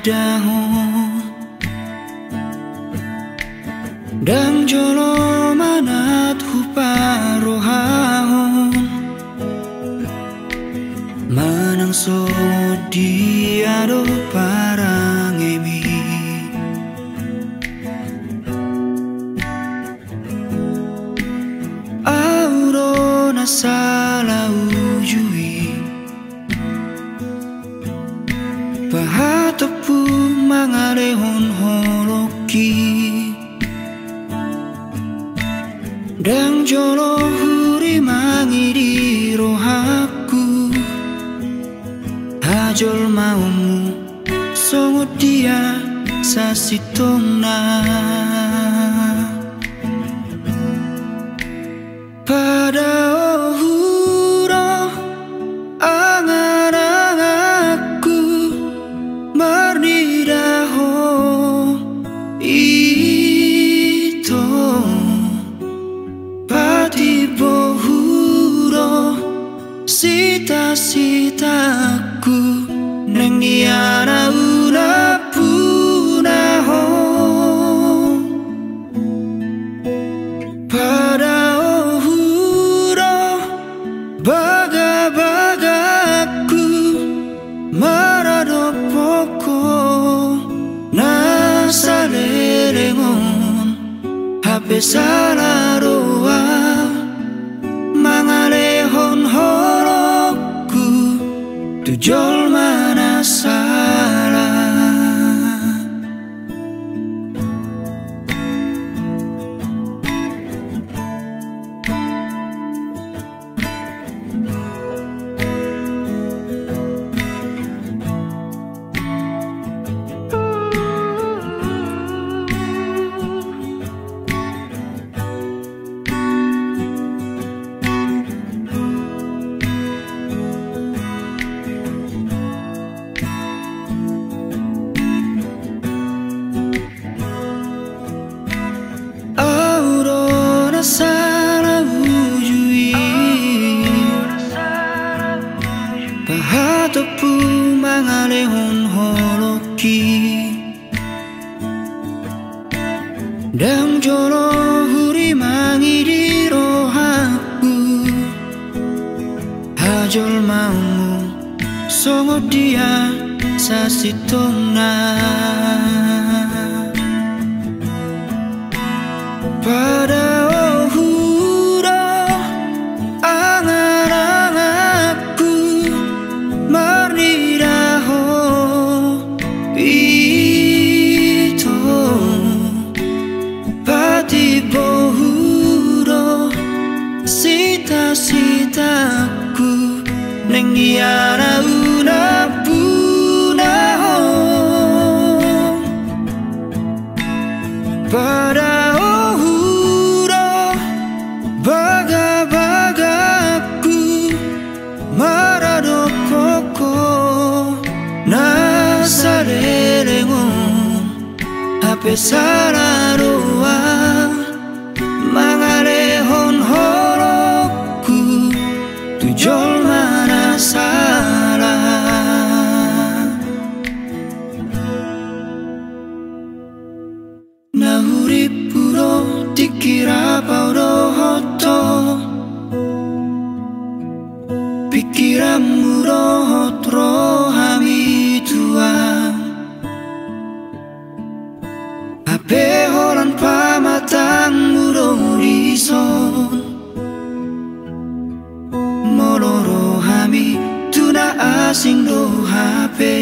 dahon dang jolo manat huparohahon manang so diado parang emi auro nasala ujui pahatopu mangalehon holoki dang jolo huri mangiri rohaku hajol maumu songot dia sasitongna pada ohuro angan-anganku marnidaho ito pati bohuro sita-sitaku neng niara una punaho pada ohuro baga-bagaku maradopoko nasalelengon hape salaroa mangalehon holoku tujol mana salah salah ujui pahatopu mangalehon holoki dang jolo huri mangiri rohaku hajol maumu songot dia sasitongna pada ohuro angan-anganku marnidaho ito pati bohuro sita-sitaku neng niara una punaho pada baga-bagaku maradopoko nasalelengon hape salaroa mangalehon holoku tujol mana salah nahurip puro dikira paurohoto pikiranmu rohot rohami tua ape holan pamatangmu rohison molo rohami tuna asing rohape